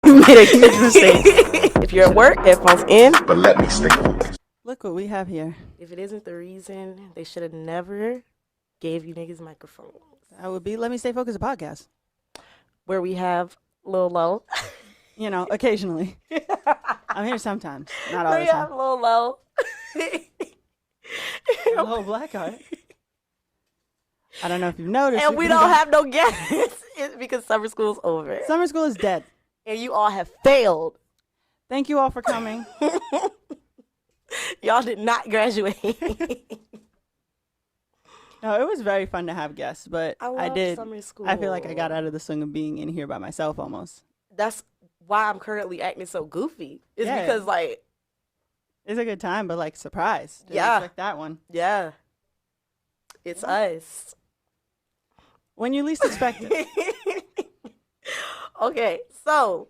You made a huge mistake. If you're at work, headphones in. But let me stay focused. Look what we have here. If it isn't the reason, they should have never gave you niggas microphones. That would be Let Me Stay Focused, a podcast. Where we have Lil Low. You know, occasionally. I'm here sometimes, not all Where the we time. have Lil Low. Hello, Blackheart. I don't know if you've noticed. And we don't have no guests. It's because summer school's over. Summer school is dead. And you all have failed. Thank you all for coming. Y'all did not graduate. No, it was very fun to have guests, but I did. Summer school. I feel like I got out of the swing of being in here by myself almost. That's why I'm currently acting so goofy. It's Yeah. because, like, It's a good time, but like surprise. Didn't Yeah. expect that one. yeah, it's us. When you least expect it. Okay, so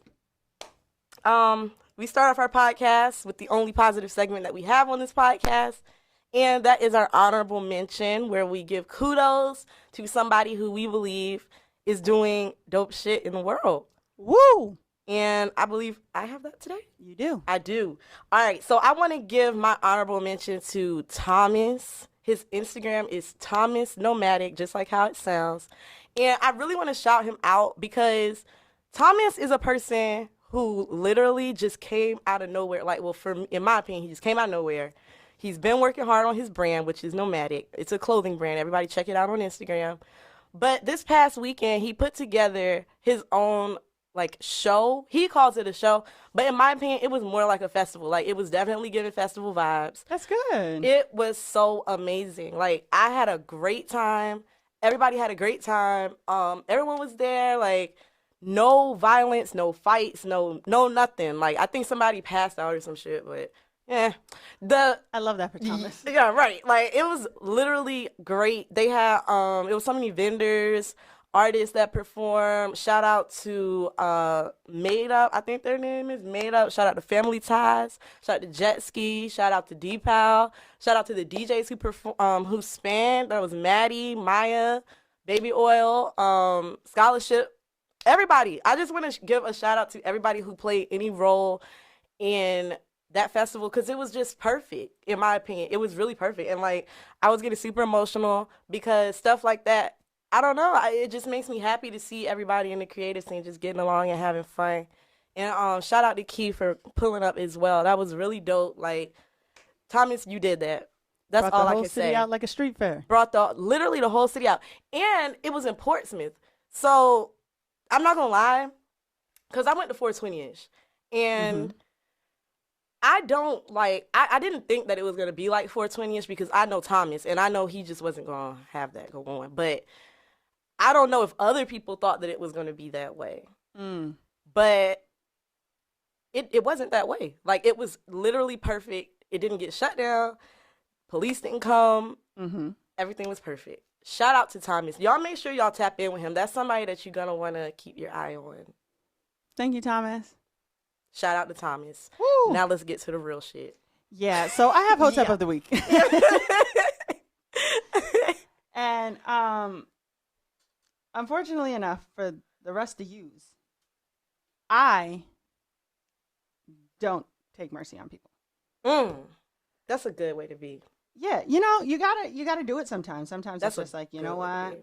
we start off our podcast with the only positive segment that we have on this podcast, and that is our honorable mention, where we give kudos to somebody who we believe is doing dope shit in the world. Woo! And I believe I have that today. You do. I do. All right, so I want to give my honorable mention to Thomas. His Instagram is Thomas Nomadic, just like how it sounds. And I really want to shout him out because Thomas is a person who literally just came out of nowhere. Like, well, in my opinion, he just came out of nowhere. He's been working hard on his brand, which is Nomadic. It's a clothing brand. Everybody check it out on Instagram. But this past weekend, he put together his own like show. He calls it a show, but in my opinion, it was more like a festival. Like, it was definitely giving festival vibes. That's good. It was so amazing. Like, I had a great time. Everybody had a great time. Everyone was there. Like, no violence, no fights, no nothing. Like, I think somebody passed out or some shit, but yeah. I love that for Thomas. Yeah, right. Like, it was literally great. They had it was so many vendors, artists that perform. Shout out to Made Up. I think their name is Made Up. Shout out to Family Ties. Shout out to Jet Ski. Shout out to D-Pal. Shout out to the DJs who spanned. That was Maddie, Maya, Baby Oil, Scholarship. Everybody. I just want to give a shout out to everybody who played any role in that festival, because it was just perfect, in my opinion. It was really perfect. And like, I was getting super emotional because stuff like that, I don't know. It just makes me happy to see everybody in the creative scene just getting along and having fun. And shout out to Key for pulling up as well. That was really dope. Like, Thomas, you did that. That's all I can say. Brought the whole city out like a street fair. Brought literally the whole city out. And it was in Portsmouth. So, I'm not going to lie, because I went to 420-ish. And I don't, like, I didn't think that it was going to be like 420-ish because I know Thomas, and I know he just wasn't going to have that go on. But I don't know if other people thought that it was going to be that way. But it wasn't that way. Like, it was literally perfect. It didn't get shut down. Police didn't come. Everything was perfect. Shout out to Thomas. Y'all make sure y'all tap in with him. That's somebody that you're going to want to keep your eye on. Thank you, Thomas. Shout out to Thomas. Woo. Now let's get to the real shit. Yeah, so I have Hotep of the Week. And unfortunately enough for the rest of yous, I don't take mercy on people. That's a good way to be. Yeah, you know, you gotta do it sometimes. Sometimes That's it's just like, you know what?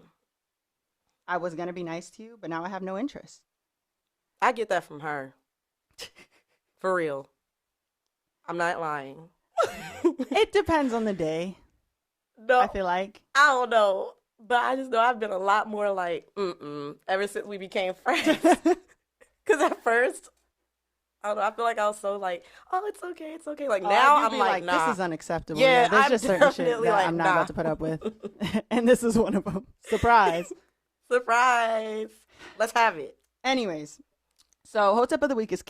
I was gonna be nice to you, but now I have no interest. I get that from her. For real. I'm not lying. It depends on the day. No, I feel like. I don't know. But I just know I've been a lot more like, ever since we became friends. Because at first, I don't know, I feel like I was so like, oh, it's okay, it's okay. Like, now I'm like, nah. This is unacceptable. Yeah, There's I'm just certain shit that like, I'm not nah. about to put up with. And this is one of them. Surprise. Surprise. Let's have it. Anyways, so Hotep of the Week is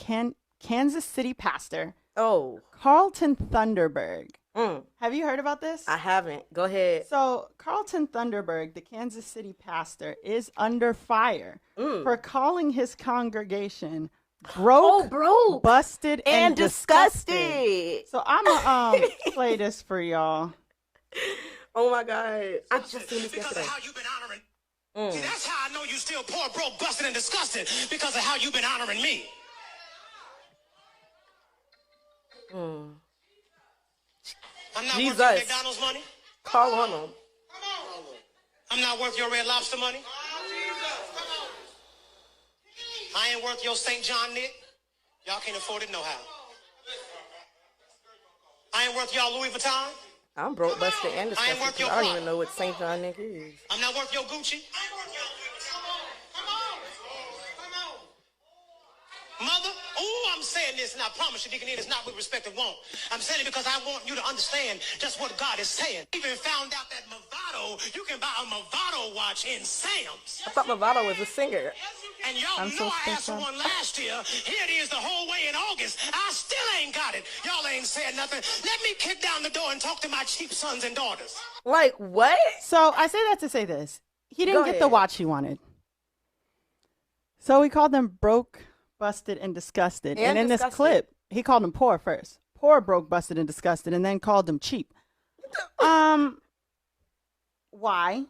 Kansas City pastor Carlton Thunderberg. Have you heard about this? I haven't. Go ahead. So Carlton Thunderberg, the Kansas City pastor, is under fire for calling his congregation broke, busted, and disgusted. So I'm gonna play this for y'all. Oh my God! I just seen this yesterday. Because of how you've been honoring. See, that's how I know you still poor, broke, busted, and disgusted, because of how you've been honoring me. Mm. I'm not Jesus. worth your McDonald's money. Call on them. I'm not worth your Red Lobster money. I ain't worth your St. John knit. Y'all can't afford it no how. I ain't worth y'all Louis Vuitton. I'm broke, busted, and I ain't disgusted. worth your I don't pride. even know what St. John Nick is. I'm not worth your Gucci. Mother, I'm saying this, and I promise you, Deacon, it is not with respect of want. I'm saying it because I want you to understand just what God is saying. I even found out that Movado, you can buy a Movado watch in Sam's. I thought Movado was a singer. And y'all know I asked for one last year. Here it is the whole way in August. I still ain't got it. Y'all ain't saying nothing. Let me kick down the door and talk to my cheap sons and daughters. Like, what? So I say that to say this. He didn't get the watch he wanted. So he called them broke, busted, and disgusted. And in this clip, he called them poor first. Poor, broke, busted, and disgusted, and then called them cheap. Why?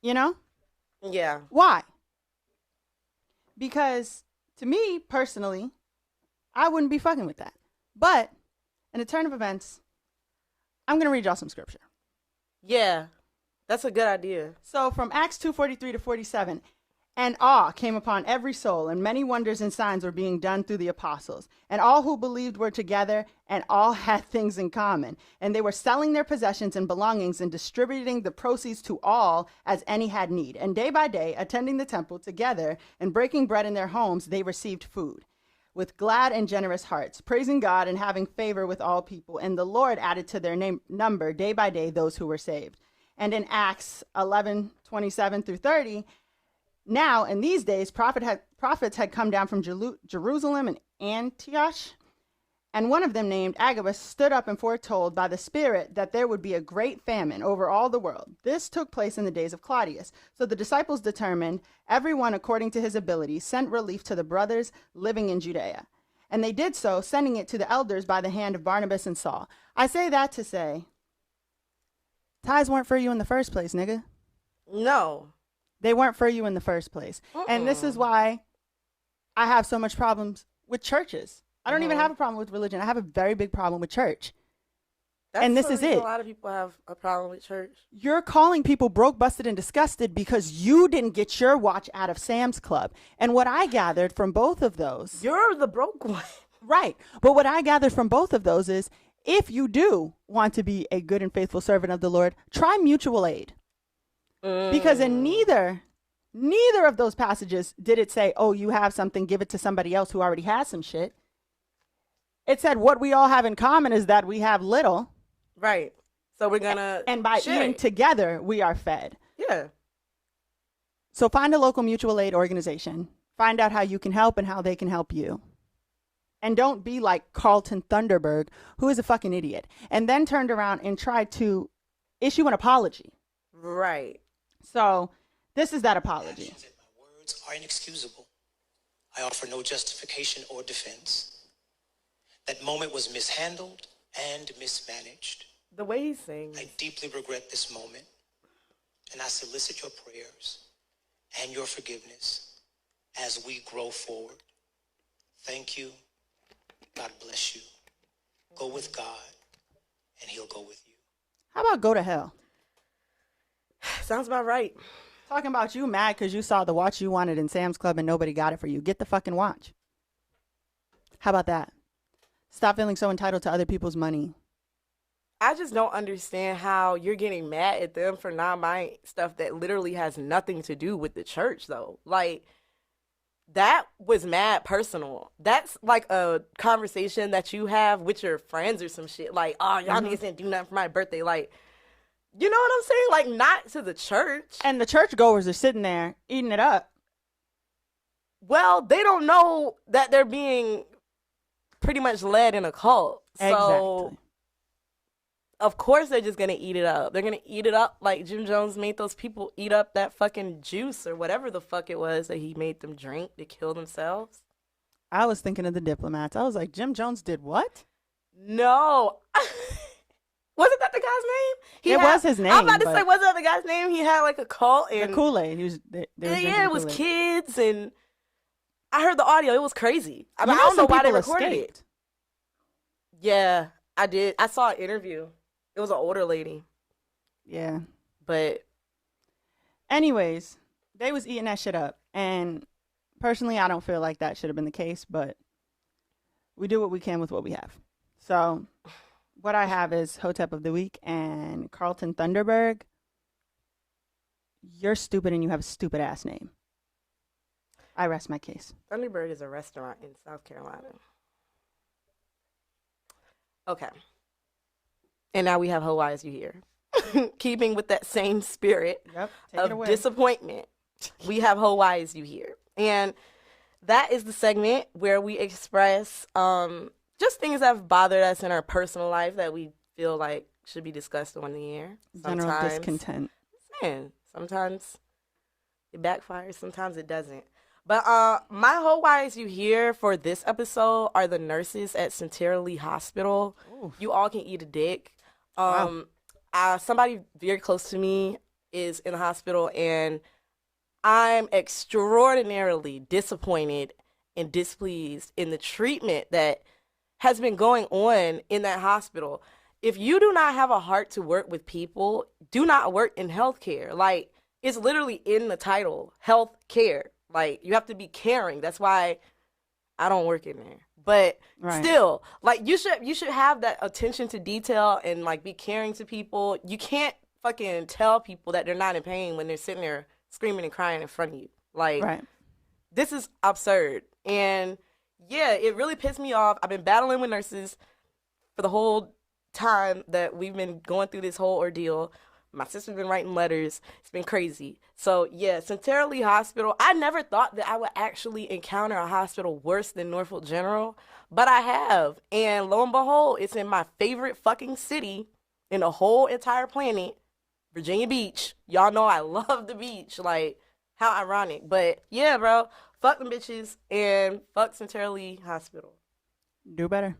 You know? Yeah. Why? Because to me, personally, I wouldn't be fucking with that. But in a turn of events, I'm going to read y'all some scripture. Yeah. That's a good idea. So from Acts 2:43 to 47, and awe came upon every soul, and many wonders and signs were being done through the apostles. And all who believed were together, and all had things in common. And they were selling their possessions and belongings and distributing the proceeds to all as any had need. And day by day, attending the temple together and breaking bread in their homes, they received food with glad and generous hearts, praising God and having favor with all people. And the Lord added to their number day by day those who were saved. And in Acts 11:27 through 30, now, in these days, prophets had come down from Jerusalem and Antioch, and one of them, named Agabus, stood up and foretold by the Spirit that there would be a great famine over all the world. This took place in the days of Claudius. So the disciples determined, everyone according to his ability, sent relief to the brothers living in Judea. And they did so, sending it to the elders by the hand of Barnabas and Saul. I say that to say, ties weren't for you in the first place, nigga. No. They weren't for you in the first place. And this is why I have so much problems with churches. I don't even have a problem with religion. I have a very big problem with church. And this is it. A lot of people have a problem with church. You're calling people broke, busted, and disgusted because you didn't get your watch out of Sam's Club. And what I gathered from both of those... You're the broke one. Right. But what I gathered from both of those is, if you do want to be a good and faithful servant of the Lord, try mutual aid. Because in neither of those passages did it say, oh, you have something, give it to somebody else who already has some shit. It said what we all have in common is that we have little. Right. So we're going to And by eating together, we are fed. Yeah. So find a local mutual aid organization. Find out how you can help and how they can help you. And don't be like Carlton Thunderberg, who is a fucking idiot, and then turned around and tried to issue an apology. Right. So this is that apology. My words are inexcusable. I offer no justification or defense. That moment was mishandled and mismanaged. The way he sings. I deeply regret this moment, and I solicit your prayers and your forgiveness as we grow forward. Thank you. God bless you. Go with God, and he'll go with you. How about go to hell? Sounds about right. Talking about you mad because you saw the watch you wanted in Sam's Club and nobody got it for you. Get the fucking watch. How about that? Stop feeling so entitled to other people's money. I just don't understand how you're getting mad at them for not buying stuff that literally has nothing to do with the church, though. Like, that was mad personal. That's like a conversation that you have with your friends or some shit. Like, oh, y'all niggas didn't do nothing for my birthday. Like, you know what I'm saying? Like, not to the church. And the churchgoers are sitting there eating it up. Well, they don't know that they're being pretty much led in a cult. So, Exactly. of course they're just going to eat it up. They're going to eat it up like Jim Jones made those people eat up that fucking juice or whatever the fuck it was that he made them drink to kill themselves. I was thinking of the Diplomats. I was like, Jim Jones did what? No. Wasn't that the guy's name? It was his name. I was about to say, wasn't that the guy's name? He had like a cult and the Kool-Aid. It was kids and I heard the audio. It was crazy. I don't know why some they people recorded escaped. it. Yeah, I did. I saw an interview. It was an older lady, Yeah. but Anyways, they was eating that shit up. And personally, I don't feel like that should have been the case, but we do what we can with what we have. So what I have is Hotep of the Week and Carlton Thunderberg. You're stupid and you have a stupid ass name. I rest my case. Thunderbird is a restaurant in South Carolina. Okay. And now we have Hawaii as you hear. Keeping with that same spirit Yep. Take it of away. disappointment, we have Hawaii as you hear. And that is the segment where we express just things that have bothered us in our personal life that we feel like should be discussed on the air. General discontent. Man, sometimes it backfires, sometimes it doesn't. But my Hawaii as you hear for this episode are the nurses at Similarity Hospital. Ooh. You all can eat a dick. Wow. Somebody very close to me is in the hospital, and I'm extraordinarily disappointed and displeased in the treatment that has been going on in that hospital. If you do not have a heart to work with people, do not work in healthcare. Like, it's literally in the title, health care. Like, you have to be caring. That's why I don't work in there. But still, like, you should have that attention to detail and, like, be caring to people. You can't fucking tell people that they're not in pain when they're sitting there screaming and crying in front of you. Like, this is absurd. And, yeah, it really pissed me off. I've been battling with nurses for the whole time that we've been going through this whole ordeal. My sister's been writing letters. It's been crazy. So, yeah, Similarity Hospital. I never thought that I would actually encounter a hospital worse than Norfolk General, but I have. And lo and behold, it's in my favorite fucking city in the whole entire planet, Virginia Beach. Y'all know I love the beach. Like, how ironic. But, yeah, bro, fuck them bitches and fuck Similarity Hospital. Do better.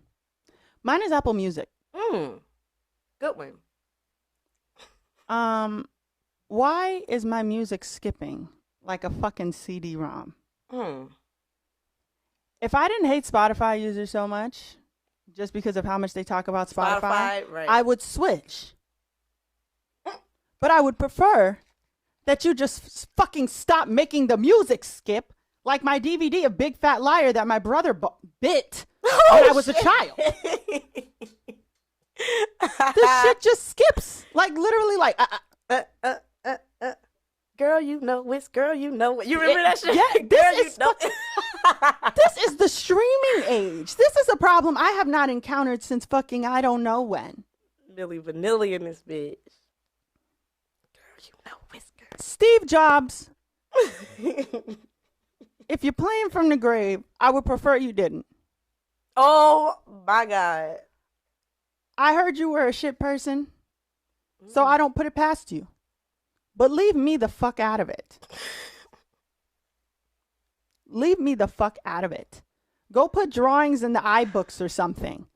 Mine is Apple Music. Good one. Why is my music skipping like a fucking CD-ROM? If I didn't hate Spotify users so much, just because of how much they talk about Spotify, right. I would switch. But I would prefer that you just fucking stop making the music skip like my DVD of Big Fat Liar that my brother bit when I was a child. This shit just skips. Like, literally, like, girl, you know it's, girl, you know it. You remember that shit? Yeah, this is the streaming age. This is a problem I have not encountered since fucking I don't know when. Milli Vanilli in this bitch. Girl, you know it's, girl. Steve Jobs, if you're playing from the grave, I would prefer you didn't. Oh, my God. I heard you were a shit person, so I don't put it past you. But leave me the fuck out of it. Leave me the fuck out of it. Go put drawings in the iBooks or something.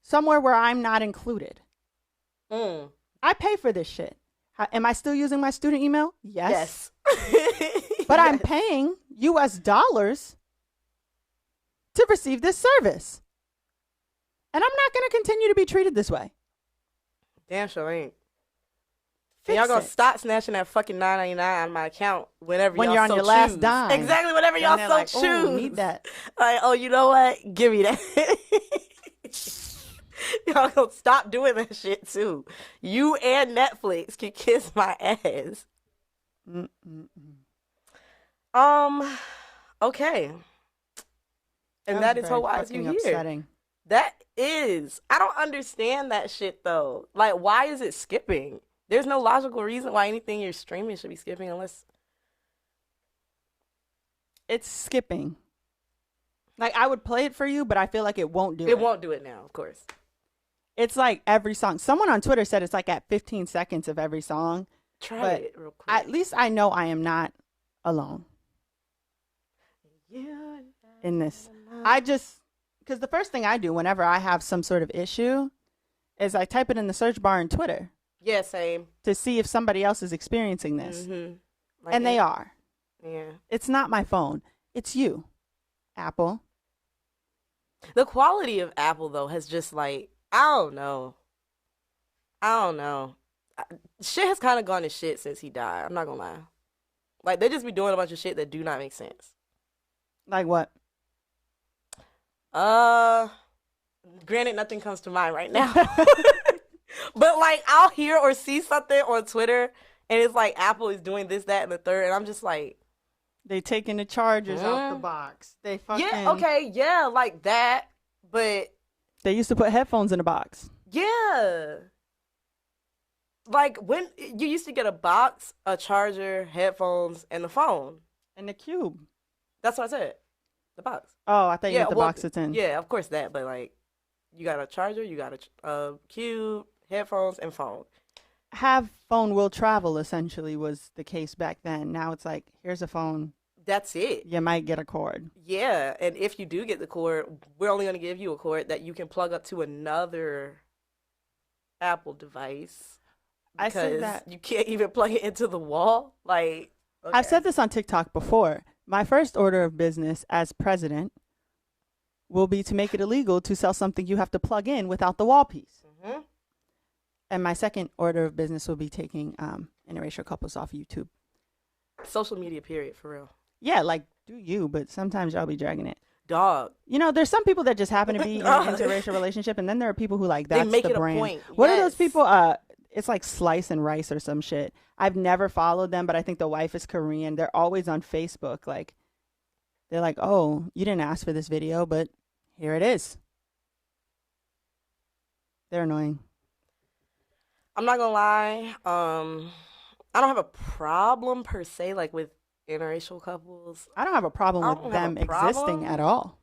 Somewhere where I'm not included. I pay for this shit. Am I still using my student email? Yes. But I'm paying US dollars to receive this service. And I'm not going to continue to be treated this way. Damn sure ain't. And y'all gonna stop snatching that fucking $9.99 on my account whenever when y'all you're on so your choose. last dime. Exactly, whenever y'all so like, choose. Oh, need that. Like, oh, you know what? Give me that. Y'all gonna stop doing that shit too. You and Netflix can kiss my ass. Okay. And that is Hawaii as you hear. Upsetting. That is. I don't understand that shit though. Like, why is it skipping? There's no logical reason why anything you're streaming should be skipping unless it's skipping. Like, I would play it for you, but I feel like it won't do it. It won't do it now, of course. It's like every song. Someone on Twitter said it's like at 15 seconds of every song. Try it real quick. At least I know I am not alone in this. I just, because the first thing I do whenever I have some sort of issue is I type it in the search bar in Twitter. Yeah, same. To see if somebody else is experiencing this. Like and they are. Yeah. It's not my phone. It's you, Apple. The quality of Apple though has just like I don't know. Shit has kind of gone to shit since he died. I'm not gonna lie. Like they just be doing a bunch of shit that do not make sense. Like what? Uh, Granted, nothing comes to mind right now. But like I'll hear or see something on Twitter, and it's like Apple is doing this, that, and the third, and I'm just like, they taking the chargers out the box. They fucking yeah, like that. But they used to put headphones in a box. Yeah. Like when you used to get a box, a charger, headphones, and the phone. And the cube. That's what I said. The box. Oh, I thought you meant the box it's in. Yeah, of course that, but like you got a charger, you got a cube, headphones, and phone. Have phone will travel essentially was the case back then. Now it's like, here's a phone. That's it. You might get a cord. Yeah, and if you do get the cord, we're only going to give you a cord that you can plug up to another Apple device. I said that you can't even plug it into the wall. Like, okay. I've said this on TikTok before. My first order of business as president will be to make it illegal to sell something you have to plug in without the wall piece. Mm-hmm. And my second order of business will be taking interracial couples off YouTube. Social media, period, for real. Yeah, like, do you, but sometimes y'all be dragging it. Dog. You know, there's some people that just happen to be in an interracial relationship, and then there are people who, like, that's they make the it brand. A point. What are those people? It's like Slice and Rice or some shit. I've never followed them, but I think the wife is Korean. They're always on Facebook. Like, they're like, oh, you didn't ask for this video, but here it is. They're annoying. I'm not gonna lie. I don't have a problem per se, like with interracial couples. I don't have a problem with them existing at all.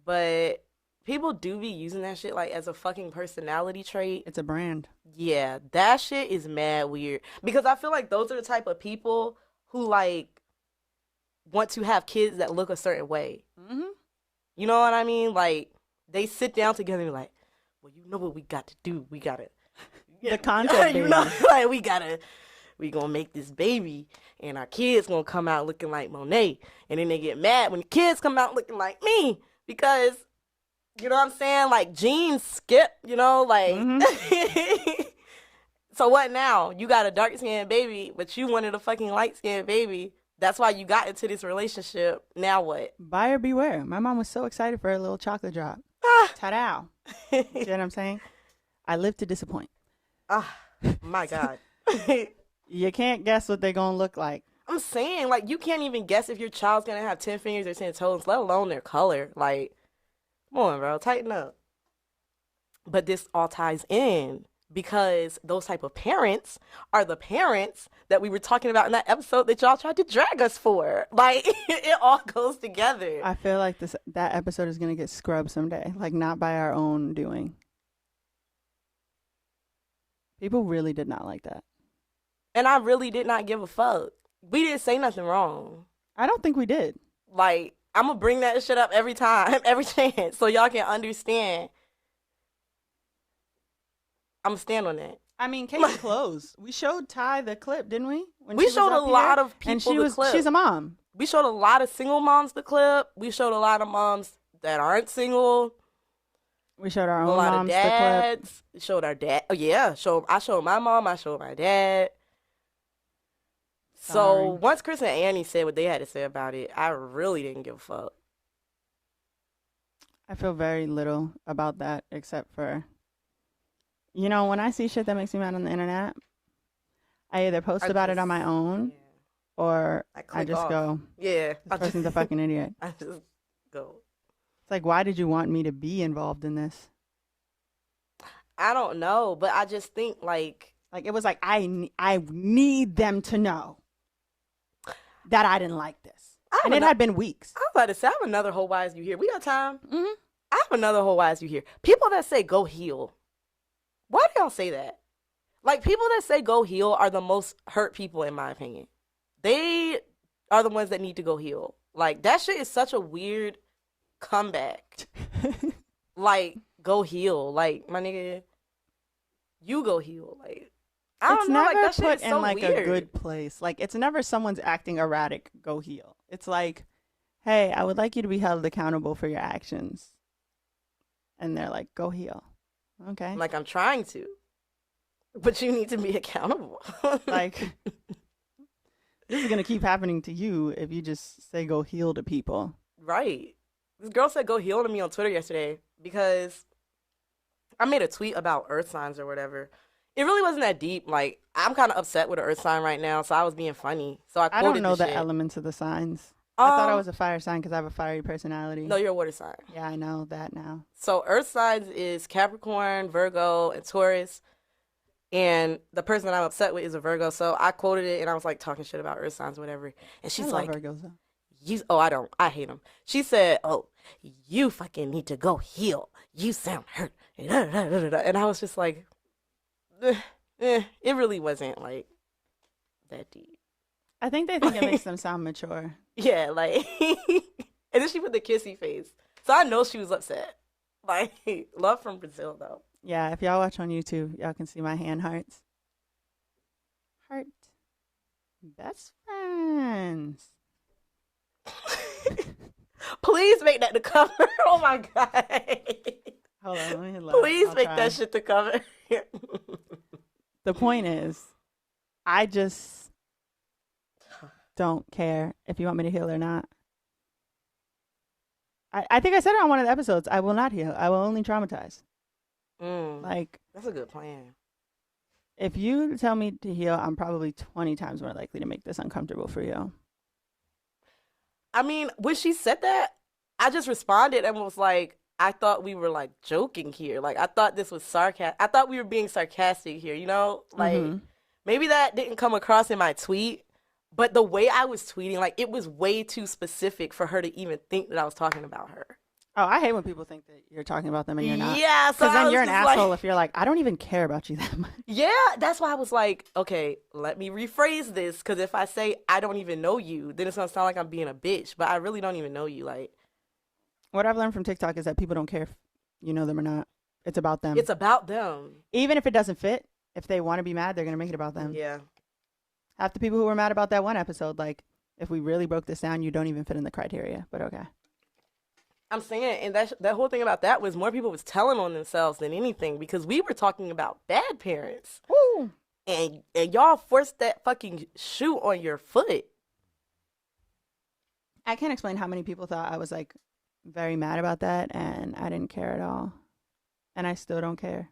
But people do be using that shit like as a fucking personality trait. It's a brand. Yeah, that shit is mad weird. Because I feel like those are the type of people who like want to have kids that look a certain way. Mm-hmm. You know what I mean? Like they sit down together and be like, well, you know what we got to do? We gotta the concept, you know, like we gonna make this baby, and our kids gonna come out looking like Monet, and then they get mad when the kids come out looking like me because, you know what I'm saying? Like genes skip, you know, like. Mm-hmm. So what now? You got a dark skinned baby, but you wanted a fucking light skinned baby. That's why you got into this relationship. Now what? Buyer beware. My mom was so excited for her little chocolate drop. Ta-da! You know what I'm saying? I live to disappoint. My God. You can't guess what they're going to look like. I'm saying, like, you can't even guess if your child's going to have 10 fingers or 10 toes, let alone their color. Like, come on, bro, tighten up. But this all ties in because those type of parents are the parents that we were talking about in that episode that y'all tried to drag us for. Like, it all goes together. I feel like that episode is going to get scrubbed someday, like not by our own doing. People really did not like that. And I really did not give a fuck. We didn't say nothing wrong. I don't think we did. Like, I'm going to bring that shit up every time, every chance, so y'all can understand. I'm going to stand on that. I mean, case closed. We showed Ty the clip, didn't we? We showed a lot of people the clip. She's a mom. We showed a lot of single moms the clip. We showed a lot of moms that aren't single. We showed our own moms the clip. We showed our dad. Oh, yeah. I showed my mom. I showed my dad. Sorry. So once Chris and Annie said what they had to say about it, I really didn't give a fuck. I feel very little about that except for, you know, when I see shit that makes me mad on the internet, I either post about it on my own or I just go, yeah, this person's a fucking idiot. I just go. It's like, why did you want me to be involved in this? I don't know, but I just think like it was like, I need them to know that I didn't like this. And it had been weeks. I was about to say, I have another whole why is you here. We got time. Mm-hmm. I have another whole why is you here. People that say go heal. Why do y'all say that? Like, people that say go heal are the most hurt people, in my opinion. They are the ones that need to go heal. Like, that shit is such a weird comeback. Like, go heal. Like, my nigga, you go heal. Like, I don't know. Like, that shit is so weird. It's never put in, like, a good place. Like, it's never someone's acting erratic, go heal. It's like, hey, I would like you to be held accountable for your actions. And they're like, go heal. Okay. Like, I'm trying to. But you need to be accountable. Like, this is going to keep happening to you if you just say go heal to people. Right. This girl said go heal to me on Twitter yesterday because I made a tweet about earth signs or whatever. It really wasn't that deep. Like, I'm kind of upset with an earth sign right now, so I was being funny. So I quoted don't know the shit. elements of the signs. I thought I was a fire sign because I have a fiery personality. No, you're a water sign. Yeah, I know that now. So earth signs is Capricorn, Virgo, and Taurus. And the person that I'm upset with is a Virgo. So I quoted it and I was like talking shit about earth signs, whatever. And she's like, Virgos, though. I don't. I hate them. She said, oh, you fucking need to go heal. You sound hurt. And I was just like, it really wasn't like that deep. I think they think it makes them sound mature. Yeah, like, and then she put the kissy face. So I know she was upset. Like, love from Brazil, though. Yeah, if y'all watch on YouTube, y'all can see my hand hearts. Heart. Best friends. Please make that the cover. Oh my God. Hold on, let me hit Please make that shit the cover. The point is, I just don't care if you want me to heal or not. I think I said it on one of the episodes. I will not heal. I will only traumatize. Like, that's a good plan. If you tell me to heal, I'm probably 20 times more likely to make this uncomfortable for you. I mean, when she said that, I just responded and was like, I thought we were like joking here. Like, I thought this was sarcastic. I thought we were being sarcastic here, you know? Like, maybe that didn't come across in my tweet, but the way I was tweeting, like, it was way too specific for her to even think that I was talking about her. Oh, I hate when people think that you're talking about them and you're not. Yeah, because then you're an asshole if you're like, I don't even care about you that much. Yeah, that's why I was like, okay, let me rephrase this, because if I say I don't even know you, then it's gonna sound like I'm being a bitch. But I really don't even know you. Like, what I've learned from TikTok is that people don't care if you know them or not. It's about them. It's about them. Even if it doesn't fit, if they want to be mad, they're gonna make it about them. Yeah. Half the people who were mad about that one episode, like, if we really broke this down, you don't even fit in the criteria. But okay. I'm saying, and that whole thing about that was more people was telling on themselves than anything, because we were talking about bad parents. Woo. And y'all forced that fucking shoe on your foot. I can't explain how many people thought I was like very mad about that, and I didn't care at all. And I still don't care.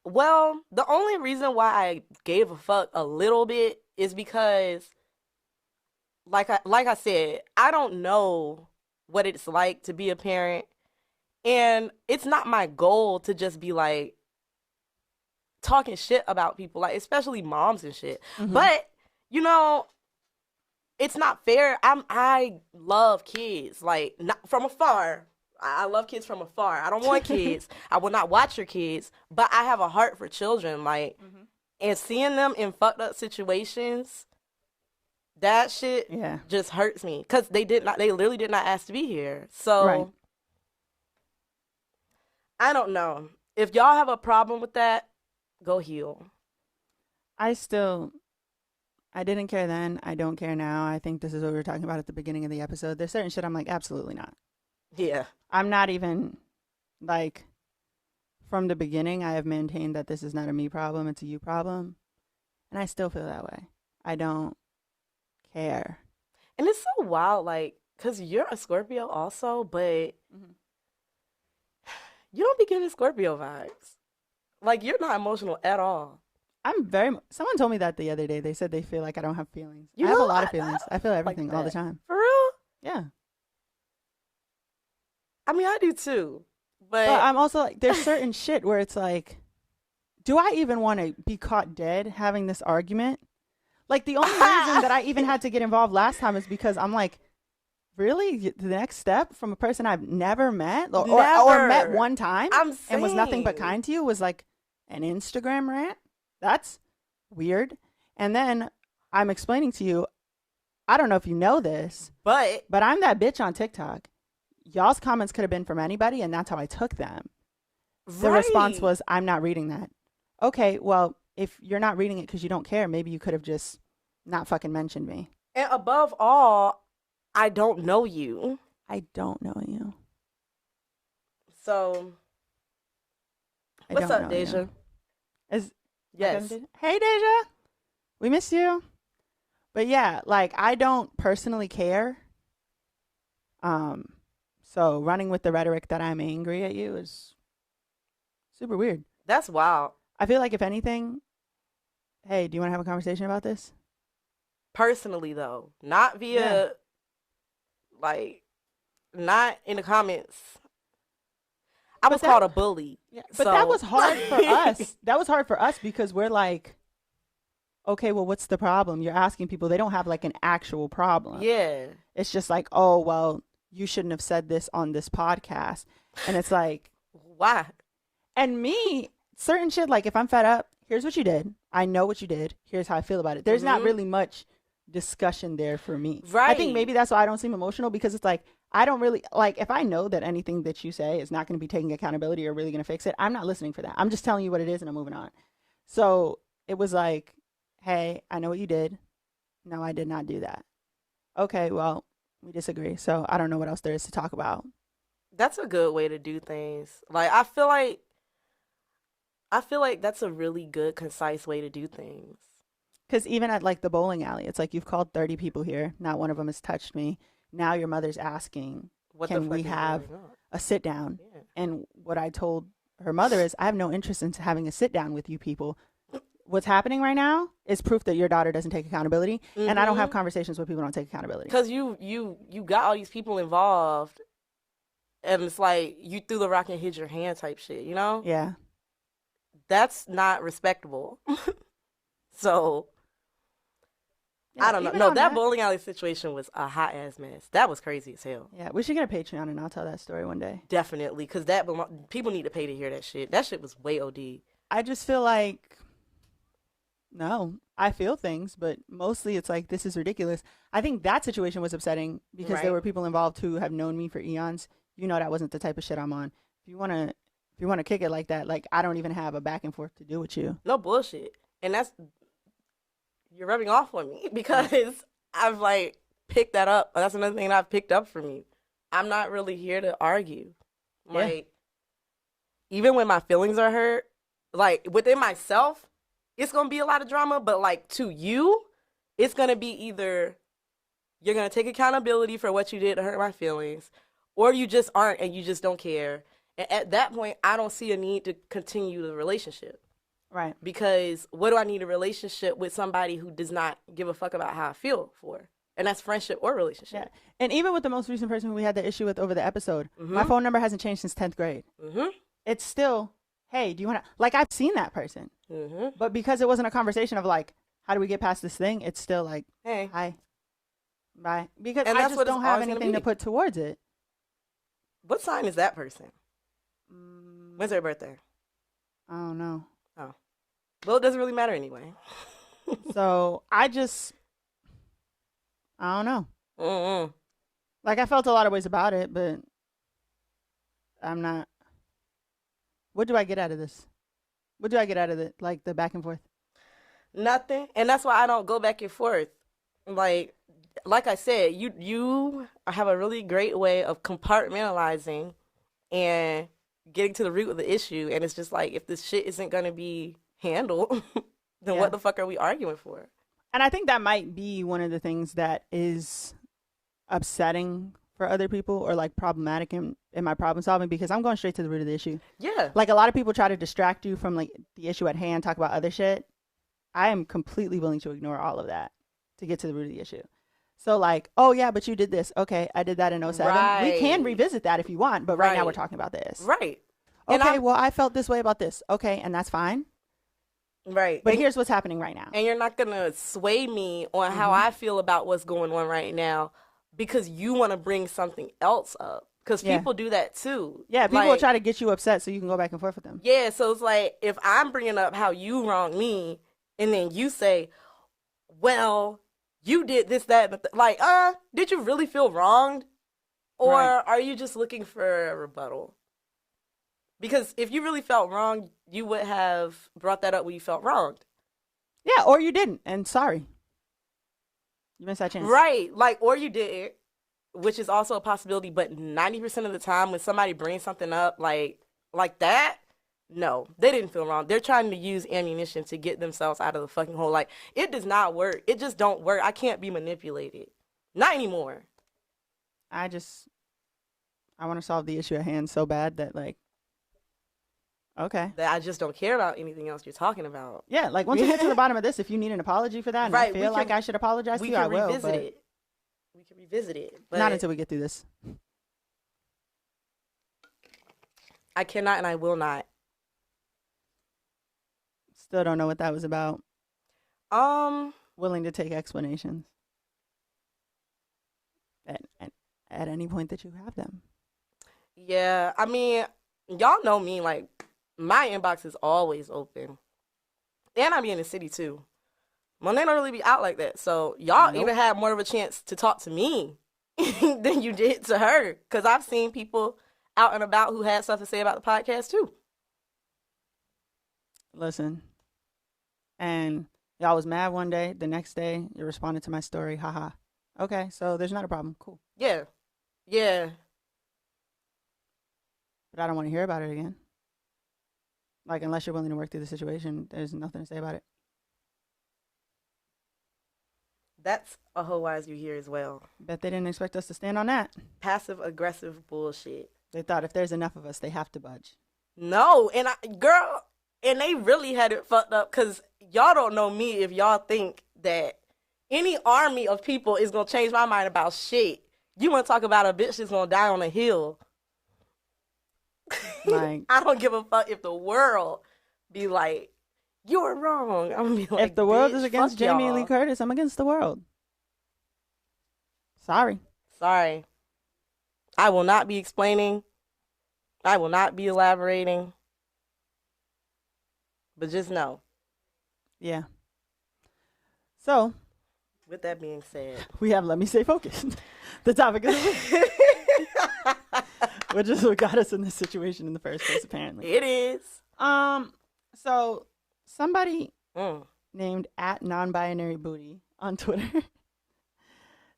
Well, the only reason why I gave a fuck a little bit is because, like I said, I don't know what it's like to be a parent, and it's not my goal to just be like talking shit about people, like especially moms and shit. But you know, it's not fair. I love kids, like, not from afar. I love kids from afar. I don't want kids. I will not watch your kids, but I have a heart for children, like, and seeing them in fucked up situations, that shit just hurts me, because they literally did not ask to be here. So I don't know. If y'all have a problem with that, go heal. I didn't care then. I don't care now. I think this is what we were talking about at the beginning of the episode. There's certain shit I'm like, absolutely not. Yeah. I'm not even, like, from the beginning, I have maintained that this is not a me problem, it's a you problem. And I still feel that way. I don't care. And it's so wild, like, because you're a Scorpio also, but you don't be getting Scorpio vibes. Like, you're not emotional at all. Someone told me that the other day. They said they feel like I don't have feelings. I have a lot of feelings. I feel everything all the time. For real? Yeah. I mean, I do too. But I'm also like, there's certain shit where it's like, do I even want to be caught dead having this argument? Like, the only reason that I even had to get involved last time is because I'm like, really? The next step from a person I've never met or met one time and was nothing but kind to you was like an Instagram rant? That's weird. And then I'm explaining to you, I don't know if you know this, but I'm that bitch on TikTok. Y'all's comments could have been from anybody, and that's how I took them. The response was, I'm not reading that. Okay, well, if you're not reading it because you don't care, maybe you could have just not fucking mentioned me. And above all, I don't know you. I don't know you. So, I what's don't up, know you. Deja? Is Yes. Hey, Deja. We miss you. But yeah, like I don't personally care. So running with the rhetoric that I'm angry at you is super weird. That's wild. I feel like if anything, hey, do you want to have a conversation about this? Personally, though, not via, like, not in the comments. I was called a bully. Yeah, but so. that was hard for us. That was hard for us because we're like, okay, well, what's the problem? You're asking people, they don't have like an actual problem. Yeah. It's just like, oh, well, you shouldn't have said this on this podcast. And it's like, why? And me, certain shit, like if I'm fed up, here's what you did. I know what you did. Here's how I feel about it. There's not really much discussion there for me. Right. I think maybe that's why I don't seem emotional, because it's like, I don't really, like, if I know that anything that you say is not going to be taking accountability or really going to fix it, I'm not listening for that. I'm just telling you what it is and I'm moving on. So it was like, hey, I know what you did. No, I did not do that. Okay, well, we disagree. So I don't know what else there is to talk about. That's a good way to do things. Like, I feel like that's a really good, concise way to do things. Because even at like the bowling alley, it's like you've called 30 people here. Not one of them has touched me. Now your mother's asking, can we have a sit down? Yeah. And what I told her mother is, I have no interest in having a sit down with you people. What's happening right now is proof that your daughter doesn't take accountability. And I don't have conversations with people who don't take accountability. Because you got all these people involved. And it's like you threw the rock and hit your hand type shit, you know? Yeah. That's not respectable. So, yeah, I don't know. No, that bowling alley situation was a hot ass mess. That was crazy as hell. Yeah, we should get a Patreon and I'll tell that story one day. Definitely, because people need to pay to hear that shit. That shit was way OD. I just feel like, no, I feel things, but mostly it's like, this is ridiculous. I think that situation was upsetting because there were people involved who have known me for eons. You know, that wasn't the type of shit I'm on. If you want to kick it like that, like I don't even have a back and forth to do with you. No bullshit. And you're rubbing off on me because I've like picked that up. That's another thing that I've picked up from you. I'm not really here to argue. Like, even when my feelings are hurt, like within myself, it's going to be a lot of drama, but like to you, it's going to be either you're going to take accountability for what you did to hurt my feelings, or you just aren't and you just don't care. And at that point, I don't see a need to continue the relationship. Right. Because what do I need a relationship with somebody who does not give a fuck about how I feel for? And that's friendship or relationship. Yeah. And even with the most recent person who we had the issue with over the episode, my phone number hasn't changed since 10th grade. It's still, hey, do you want to, like, I've seen that person. But because it wasn't a conversation of like, how do we get past this thing? It's still like, hey, hi, bye. Because I just don't have anything to put towards it. What sign is that person? When's their birthday? I don't know. Oh. Well, it doesn't really matter anyway. So I don't know. Like, I felt a lot of ways about it, but I'm not. What do I get out of this? What do I get out of it? Like the back and forth? Nothing. And that's why I don't go back and forth. Like I said, you have a really great way of compartmentalizing and getting to the root of the issue. And it's just like, if this shit isn't going to be handled, then what the fuck are we arguing for? And I think that might be one of the things that is upsetting for other people, or like problematic in my problem solving, because I'm going straight to the root of the issue. Yeah. Like, a lot of people try to distract you from like the issue at hand, talk about other shit. I am completely willing to ignore all of that to get to the root of the issue. So like, oh yeah, but you did this. Okay, I did that in 07. Right. We can revisit that if you want, but right now we're talking about this. Right. Okay, well, I felt this way about this. Okay, and that's fine. Right. But here's what's happening right now. And you're not going to sway me on how I feel about what's going on right now because you want to bring something else up. Because people do that too. Yeah, people will try to get you upset so you can go back and forth with them. Yeah, so it's like, if I'm bringing up how you wronged me, and then you say, well, you did this, that, but like, did you really feel wronged? Or are you just looking for a rebuttal? Because if you really felt wronged, you would have brought that up when you felt wronged. Yeah, or you didn't, and sorry. You missed that chance. Right, like, or you didn't. which is also a possibility, but 90% of the time when somebody brings something up like that, no, they didn't feel wrong. They're trying to use ammunition to get themselves out of the fucking hole. Like, it does not work. It just don't work. I can't be manipulated. Not anymore. I want to solve the issue at hand so bad that, like, okay. That I just don't care about anything else you're talking about. Yeah, like, once we get to the bottom of this, if you need an apology for that and I feel like I should apologize to you, I will. Revisit it. We can revisit it. But not until we get through this. I cannot and I will not. Still don't know what that was about. Willing to take explanations. At any point that you have them. Yeah, I mean, y'all know me, like, my inbox is always open. And I be in the city, too. Monet don't really be out like that. So, y'all even had more of a chance to talk to me than you did to her. Because I've seen people out and about who had stuff to say about the podcast, too. Listen. And y'all was mad one day. The next day, you responded to my story. Haha. Okay, so there's not a problem. Cool. Yeah. Yeah. But I don't want to hear about it again. Like, unless you're willing to work through the situation, there's nothing to say about it. That's a whole wise you hear as well. Bet they didn't expect us to stand on that. Passive aggressive bullshit. They thought if there's enough of us, they have to budge. No, and and they really had it fucked up because y'all don't know me if y'all think that any army of people is going to change my mind about shit. You want to talk about a bitch that's going to die on a hill. Like, I don't give a fuck if the world be like, you're wrong. I'm going to be like, if the world is against Jamie Lee Curtis, I'm against the world. Sorry. I will not be explaining. I will not be elaborating. But just know. Yeah. So, with that being said, we have Let Me Stay Focused. The topic of the week. Which is what got us in this situation in the first place, apparently. It is. So somebody named @nonbinarybooty on Twitter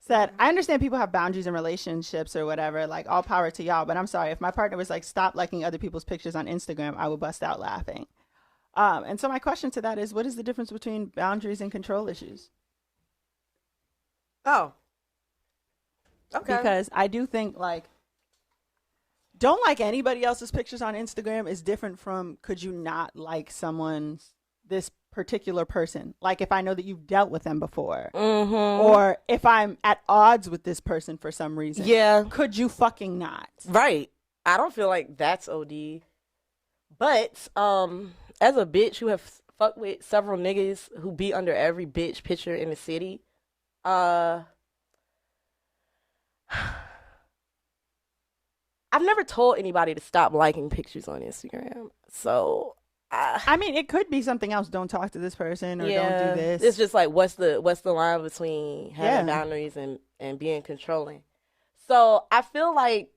said, I understand people have boundaries in relationships or whatever, like, all power to y'all, but I'm sorry, if my partner was like, stop liking other people's pictures on Instagram, I would bust out laughing. And so my question to that is, what is the difference between boundaries and control issues? Oh. Okay. Because I do think, like, don't like anybody else's pictures on Instagram is different from could you not like this particular person. Like, if I know that you've dealt with them before. Mm-hmm. Or if I'm at odds with this person for some reason. Yeah. Could you fucking not? Right. I don't feel like that's OD. But, as a bitch who have fucked with several niggas who be under every bitch picture in the city, I've never told anybody to stop liking pictures on Instagram. So, I mean, it could be something else. Don't talk to this person or don't do this. It's just like, what's the line between having boundaries and being controlling? So I feel like,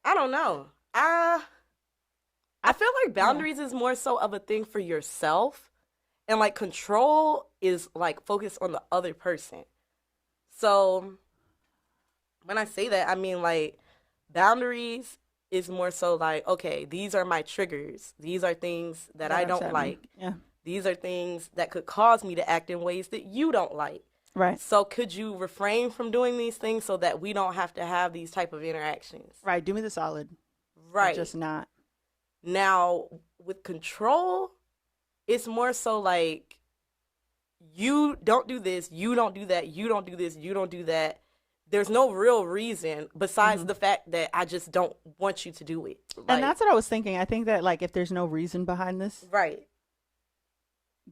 I don't know. I feel like boundaries is more so of a thing for yourself, and like control is like focused on the other person. So when I say that, I mean like boundaries is more so like, okay, these are my triggers. These are things that I don't like. Yeah. These are things that could cause me to act in ways that you don't like. Right. So could you refrain from doing these things so that we don't have to have these type of interactions? Right. Do me the solid. Right. Or just not. Now, with control, it's more so like, you don't do this, you don't do that, you don't do this, you don't do that. There's no real reason besides the fact that I just don't want you to do it. Like, and that's what I was thinking. I think that, like, if there's no reason behind this. Right.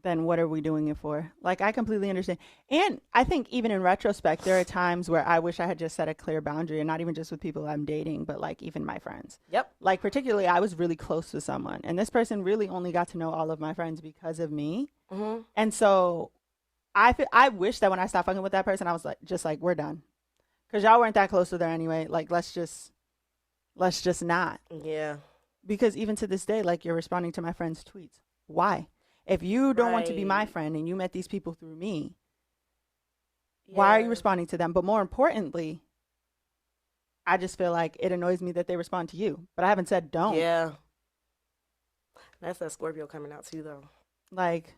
Then what are we doing it for? Like, I completely understand. And I think even in retrospect, there are times where I wish I had just set a clear boundary, and not even just with people I'm dating, but like even my friends. Yep. Like, particularly, I was really close with someone, and this person really only got to know all of my friends because of me. Mm-hmm. And so I wish that when I stopped fucking with that person, I was like, just like, we're done. Because y'all weren't that close with her anyway. Like, let's just not. Yeah. Because even to this day, like, you're responding to my friend's tweets. Why? If you don't want to be my friend and you met these people through me, Why are you responding to them? But more importantly, I just feel like it annoys me that they respond to you. But I haven't said don't. Yeah. That's that Scorpio coming out too, though. Like,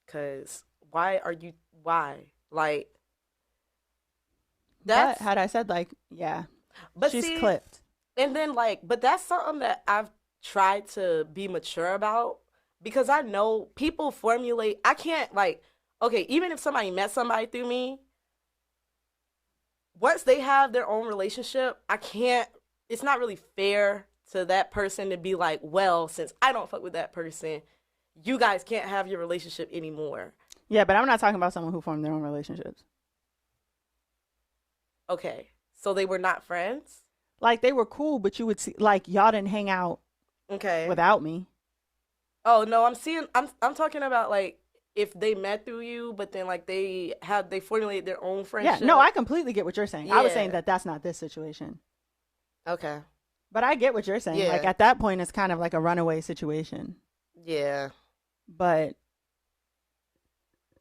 because why? Like, but had I said, like, yeah, but she's see, clipped. And then, like, but that's something that I've tried to be mature about because I know people formulate, I can't, like, okay, even if somebody met somebody through me, once they have their own relationship, I can't, it's not really fair to that person to be like, well, since I don't fuck with that person, you guys can't have your relationship anymore. Yeah, but I'm not talking about someone who formed their own relationships. Okay, so they were not friends? Like, they were cool, but you would see, like, y'all didn't hang out without me. Oh, no, I'm talking about, like, if they met through you, but then, like, they formulated their own friendship. Yeah, no, I completely get what you're saying. Yeah. I was saying that that's not this situation. Okay. But I get what you're saying. Yeah. Like, at that point, it's kind of like a runaway situation. Yeah. But.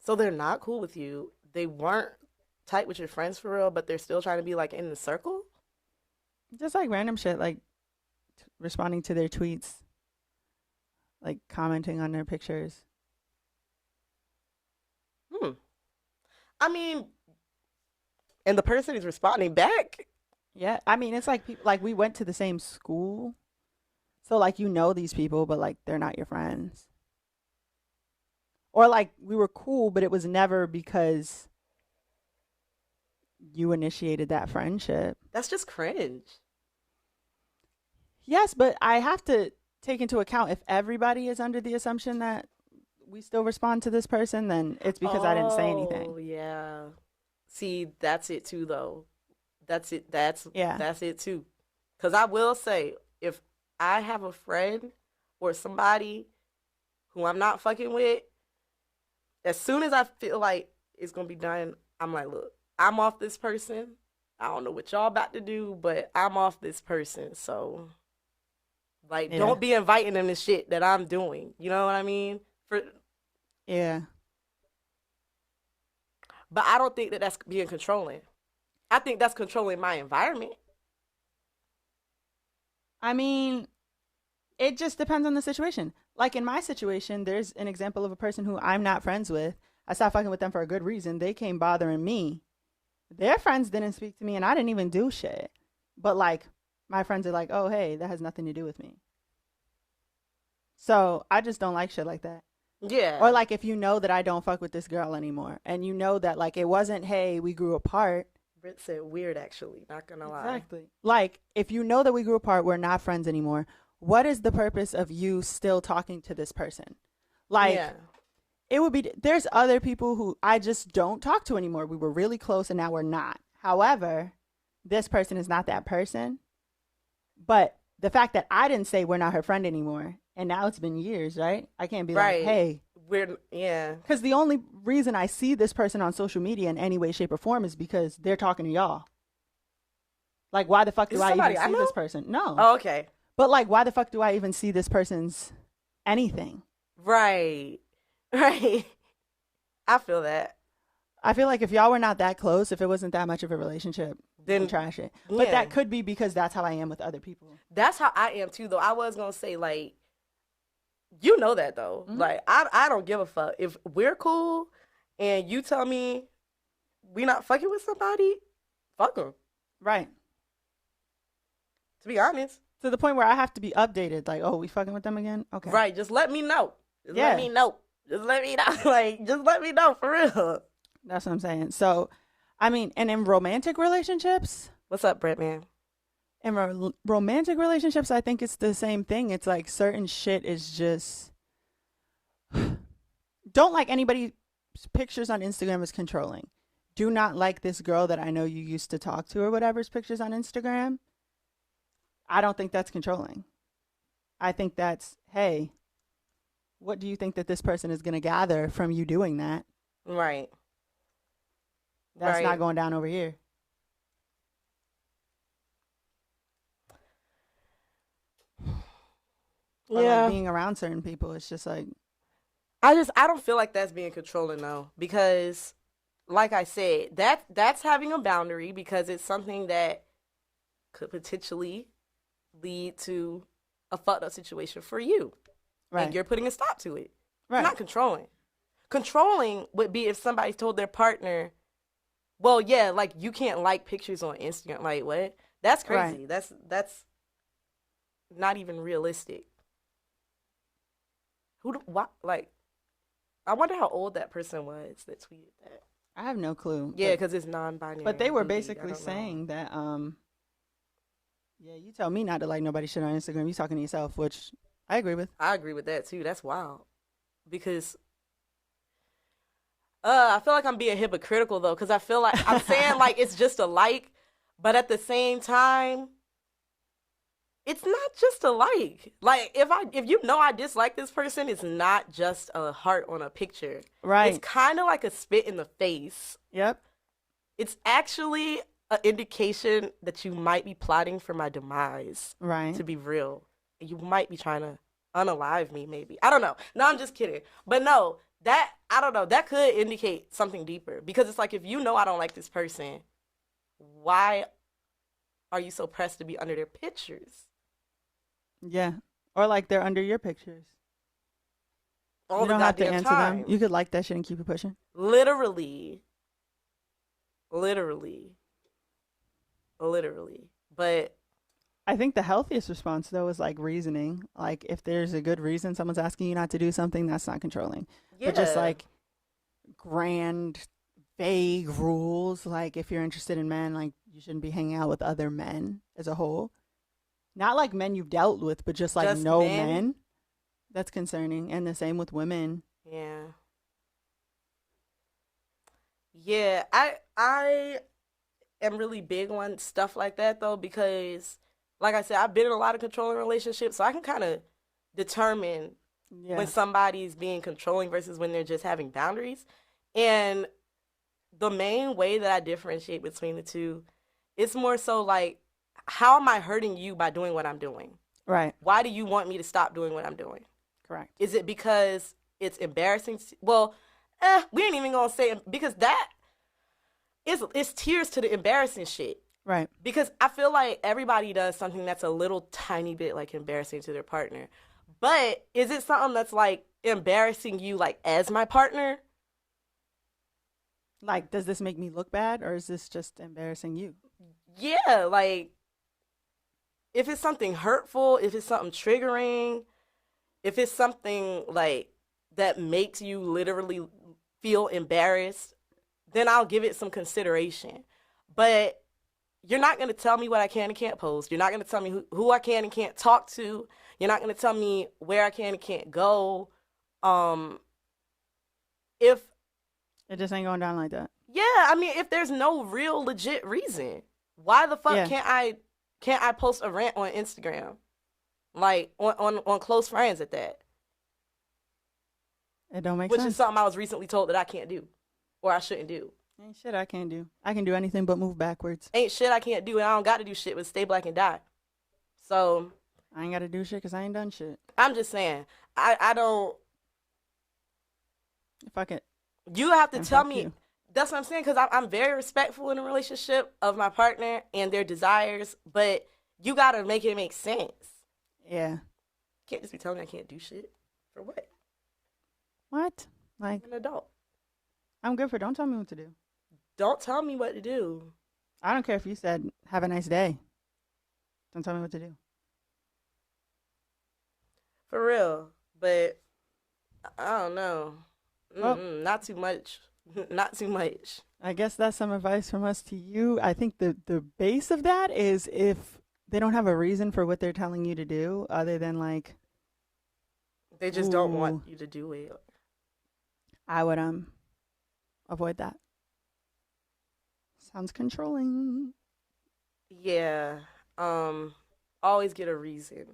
So they're not cool with you. They weren't tight with your friends for real, but they're still trying to be, like, in the circle? Just, like, random shit, like, responding to their tweets. Like, commenting on their pictures. I mean, and the person is responding back. Yeah, I mean, it's like people, like we went to the same school, so like you know these people, but like they're not your friends. Or like we were cool, but it was never because you initiated that friendship. That's just cringe. Yes, but I have to take into account if everybody is under the assumption that we still respond to this person, then it's because I didn't say anything. Oh, yeah. See, that's it too, though. That's it too. Because I will say, if I have a friend or somebody who I'm not fucking with, as soon as I feel like it's going to be done, I'm like, look, I'm off this person. I don't know what y'all about to do, but I'm off this person. So, like, don't be inviting them to shit that I'm doing. You know what I mean? Yeah. But I don't think that that's being controlling. I think that's controlling my environment. I mean, it just depends on the situation. Like in my situation, there's an example of a person who I'm not friends with. I stopped fucking with them for a good reason. They came bothering me. Their friends didn't speak to me and I didn't even do shit. But like, my friends are like, oh, hey, that has nothing to do with me. So I just don't like shit like that. Yeah. Or like if you know that I don't fuck with this girl anymore and you know that like it wasn't, hey, we grew apart. Britt said weird, actually, not gonna lie. Exactly. Like if you know that we grew apart, we're not friends anymore. What is the purpose of you still talking to this person? Like it would be, there's other people who I just don't talk to anymore. We were really close and now we're not. However, this person is not that person. But the fact that I didn't say we're not her friend anymore, and now it's been years, right? I can't be like, hey. Because the only reason I see this person on social media in any way, shape, or form is because they're talking to y'all. Like, why the fuck do I even see this person? No. Oh, okay. But, like, why the fuck do I even see this person's anything? Right. Right. I feel that. I feel like if y'all were not that close, if it wasn't that much of a relationship, then trash it. But that could be because that's how I am with other people. That's how I am too, though. I was gonna say, like, you know that though. Mm-hmm. Like, I don't give a fuck if we're cool, and you tell me we not fucking with somebody. Fuck them. Right. To be honest. To the point where I have to be updated. Like, oh, we fucking with them again? Okay. Right. Just let me know. Let me know. Just let me know. Like, just let me know for real. That's what I'm saying. So, I mean, and in romantic relationships. What's up, Brett, man? In romantic relationships, I think it's the same thing. It's like certain shit is just. Don't like anybody's pictures on Instagram is controlling. Do not like this girl that I know you used to talk to or whatever's pictures on Instagram. I don't think that's controlling. I think that's, hey, what do you think that this person is going to gather from you doing that? Right. That's not going down over here. Or like being around certain people, it's just like. I don't feel like that's being controlling though, because like I said, that's having a boundary because it's something that could potentially lead to a fucked up situation for you. Right. And you're putting a stop to it. Right. It's not controlling. Controlling would be if somebody told their partner, well, yeah, like you can't like pictures on Instagram. Like what? That's crazy. Right. That's not even realistic. What like I wonder how old that person was that tweeted that. I have no clue. Yeah, because it's non-binary. But they were booty. basically saying that, yeah, you tell me not to like nobody shit on Instagram. You talking to yourself, which I agree with. I agree with that too. That's wild. Because I feel like I'm being hypocritical though, because I feel like I'm saying like it's just a like, but at the same time, it's not just a like. Like if you know I dislike this person, it's not just a heart on a picture. Right. It's kind of like a spit in the face. Yep. It's actually an indication that you might be plotting for my demise. Right. To be real, you might be trying to unalive me. Maybe I don't know. No, I'm just kidding. But no, that I don't know. That could indicate something deeper because it's like if you know I don't like this person, why are you so pressed to be under their pictures? Yeah. Or like they're under your pictures. All you the don't have to goddamn answer time. them. You could like that shit and keep it pushing. Literally. But I think the healthiest response though is like reasoning. Like if there's a good reason someone's asking you not to do something, that's not controlling. yeah. But just like grand, vague rules, like if you're interested in men, like you shouldn't be hanging out with other men as a whole. Not like men you've dealt with, but just like Just no men? men. That's concerning. And the same with women. Yeah. Yeah, I am really big on stuff like that though because like I said, I've been in a lot of controlling relationships, so I can kind of determine Yeah. when somebody's being controlling versus when they're just having boundaries. And the main way that I differentiate between the two, it's more so like, how am I hurting you by doing what I'm doing? Right. Why do you want me to stop doing what I'm doing? Correct. Is it because it's embarrassing? Well, we ain't even gonna say it because that it's tears to the embarrassing shit. Right. Because I feel like everybody does something that's a little tiny bit like embarrassing to their partner. But is it something that's like embarrassing you like as my partner? Like, does this make me look bad or is this just embarrassing you? Yeah, like if it's something hurtful, if it's something triggering, if it's something like that makes you literally feel embarrassed, then I'll give it some consideration. But you're not going to tell me what I can and can't post. You're not going to tell me who I can and can't talk to. You're not going to tell me where I can and can't go. If it just ain't going down like that. Yeah, I mean, if there's no real legit reason, why the fuck can't I post a rant on Instagram? Like on close friends at that. It don't make sense. sense. Which is something I was recently told that I can't do or I shouldn't do. Ain't shit I can't do. I can do anything but move backwards. Ain't shit I can't do, and I don't got to do shit but stay black and die. So I ain't got to do shit because I ain't done shit. I'm just saying, I don't. Fuck it. You have to tell me. You. That's what I'm saying, because I'm very respectful in a relationship of my partner and their desires, but you got to make it make sense. Yeah. Can't just be telling me I can't do shit. For what? What? Like, I'm an adult. I'm good for don't tell me what to do. Don't tell me what to do. I don't care if you said, have a nice day. Don't tell me what to do. For real. But, I don't know. Well, not too much. Not too much. I guess that's some advice from us to you. I think the base of that is if they don't have a reason for what they're telling you to do other than like they just don't want you to do it. I would avoid that. Sounds controlling. Yeah. Always get a reason.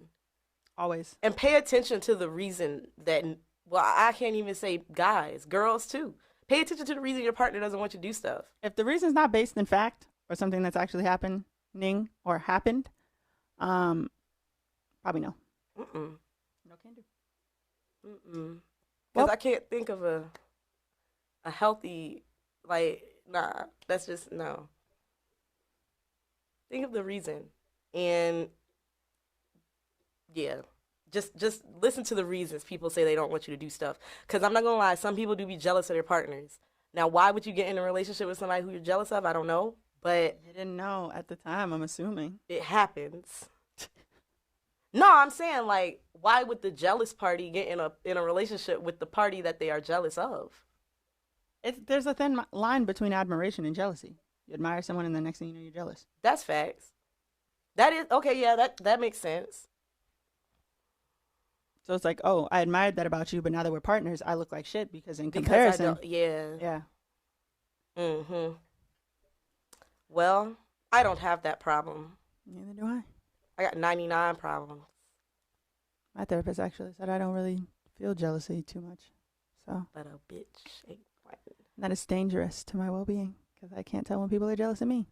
Always. And pay attention to the reason that, well, I can't even say guys, girls too. Pay attention to the reason your partner doesn't want you to do stuff. If the reason's not based in fact or something that's actually happening or happened, probably no. No can do. Because I can't think of a healthy Like, nah, that's just no. Think of the reason. And yeah, just listen to the reasons people say they don't want you to do stuff. Because I'm not going to lie, some people do be jealous of their partners. Now, why would you get in a relationship with somebody who you're jealous of? I don't know. But You didn't know at the time, I'm assuming. it happens. No, I'm saying, like, why would the jealous party get in a relationship with the party that they are jealous of? There's a thin line between admiration and jealousy. You admire someone, and the next thing you know, you're jealous. That's facts. That is okay. Yeah, that makes sense. So it's like, oh, I admired that about you, but now that we're partners, I look like shit because in Because comparison, I don't. Yeah. yeah. Mm-hmm. Well, I don't have that problem. Neither do I. I got 99 problems. My therapist actually said I don't really feel jealousy too much. So, But a bitch ain't white. that is dangerous to my well-being because I can't tell when people are jealous of me.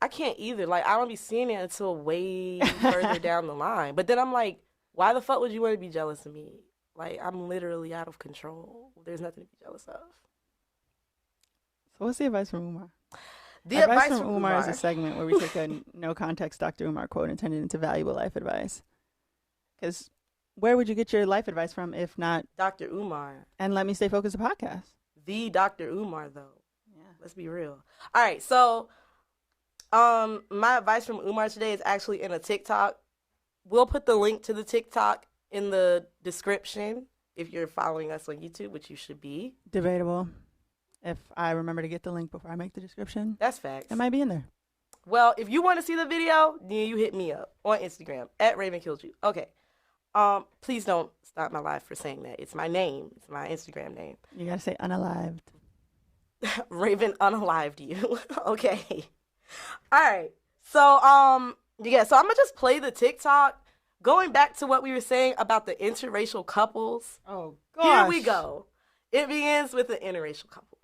I can't either. Like, I don't be seeing it until way further down the line. But then I'm like, why the fuck would you want to be jealous of me? Like, I'm literally out of control. There's nothing to be jealous of. So what's the advice from Umar? The advice from Umar is a segment where we take a no context Dr. Umar quote and turn it into valuable life advice. Because where would you get your life advice from if not Dr. Umar? And Let Me Stay Focused, the podcast. The Dr. Umar, though. Yeah. Let's be real. All right, so my advice from Umar today is actually in a TikTok. We'll put the link to the TikTok in the description if you're following us on YouTube, which you should be. Debatable. If I remember to get the link before I make the description, That's facts. it might be in there. Well, if you want to see the video, then you hit me up on Instagram at RavenKillsYou. Okay. Please don't stop my life for saying that. It's my name. It's my Instagram name. You gotta say unalived. Raven unalived you. Okay. All right. So, yeah, so I'm gonna just play the TikTok. Going back to what we were saying about the interracial couples. Oh, gosh. Here we go. It begins with an interracial couple.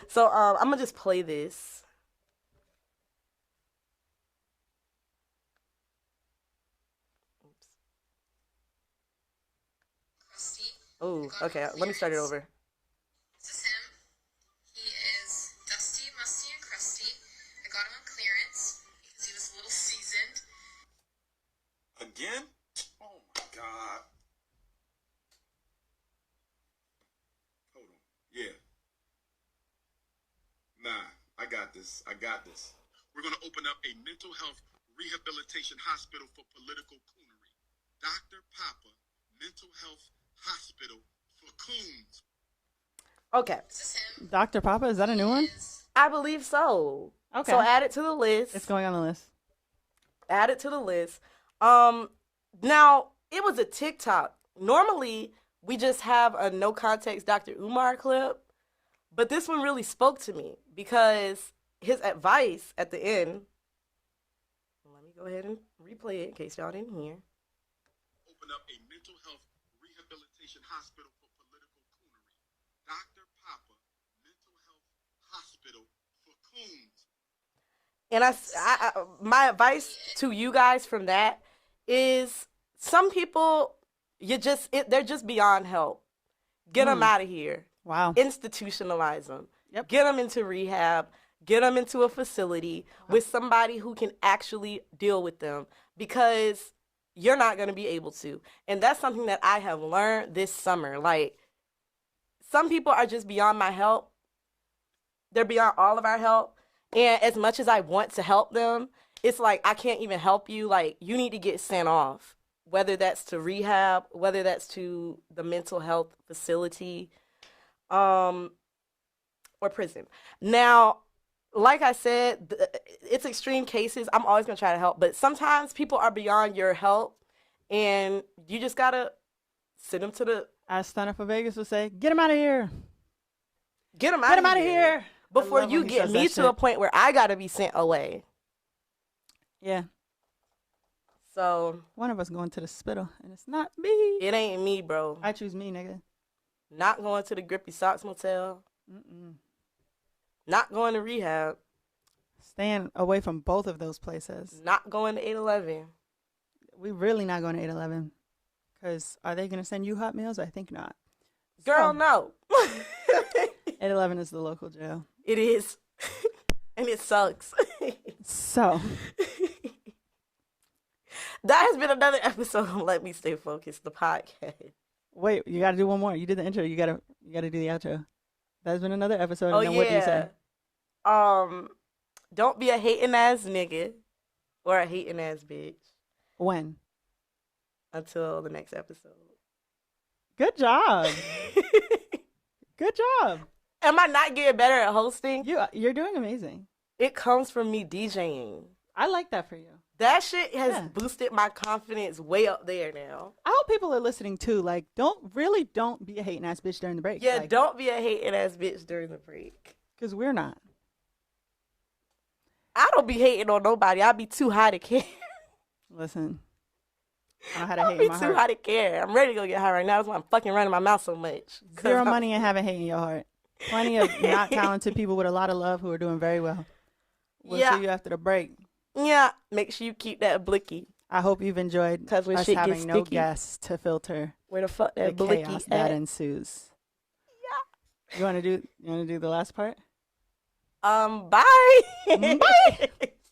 So, I'm gonna just play this. Oops. Oh, okay. Let me start it over. This is him. He is dusty, musty, and crusty. I got him on clearance because he was a little seasoned. Again? Oh my God. Hold on. Yeah. Nah, I got this. We're going to open up a mental health rehabilitation hospital for political coonery. Dr. Papa Mental Health Hospital for coons. Okay. This is him. Dr. Papa, is that a new one? I believe so. Okay. So add it to the list. It's going on the list. Add it to the list. Now it was a TikTok. Normally we just have a no context Dr. Umar clip, but this one really spoke to me because his advice at the end. Let me go ahead and replay it in case y'all didn't hear. Open up a mental health rehabilitation hospital for political coonery. Dr. Papa Mental Health Hospital for coons. And my advice to you guys from that is some people, they're just beyond help. Get them out of here. Wow. Institutionalize them. Yep. Get them into rehab. Get them into a facility with somebody who can actually deal with them because you're not going to be able to. And that's something that I have learned this summer. Like, some people are just beyond my help. They're beyond all of our help. And as much as I want to help them, it's like, I can't even help you. Like, you need to get sent off, whether that's to rehab, whether that's to the mental health facility, or prison. Now, like I said, it's extreme cases. I'm always going to try to help. But sometimes people are beyond your help, and you just got to send them to the... As Stunner for Vegas would say, get him out of here. Get them Get him out of here. Before I love you when he get says me that to shit. a point where I got to be sent away. Yeah. So... One of us going to the spittle, and it's not me. It ain't me, bro. I choose me, nigga. Not going to the Grippy Socks Motel. Mm-mm. Not going to rehab. Staying away from both of those places. Not going to 811. We really not going to 811. Because are they going to send you hot meals? I think not. Girl, So, no. 811 is the local jail. It is. And it sucks. So, That has been another episode of Let Me Stay Focused, the podcast. wait, you got to do one more. You did the intro. You got to do the outro. That's been another episode. Oh, And then what do you say? Don't be a hating ass nigga or a hating ass bitch When? until the next episode. Good job. Good job. Am I not getting better at hosting? You're doing amazing. It comes from me DJing. I like that for you. That shit has boosted my confidence way up there now. I hope people are listening too. Like, don't be a hating ass bitch during the break. Yeah, like, don't be a hating ass bitch during the break. because we're not. I don't be hating on nobody. I be too high to care. Listen, I know how to I hate be in my too heart. high to care. I'm ready to go get high right now. That's why I'm fucking running my mouth so much. 'Cause Zero I'm- money and having hate in your heart. Plenty of not talented people with a lot of love who are doing very well. We'll Yeah. see you after the break. Yeah, make sure you keep that blicky. I hope you've enjoyed 'Cause when us shit gets having no sticky, guests to filter where the fuck the that blicky chaos that at? ensues. Yeah. You want to do the last part? Bye. Bye.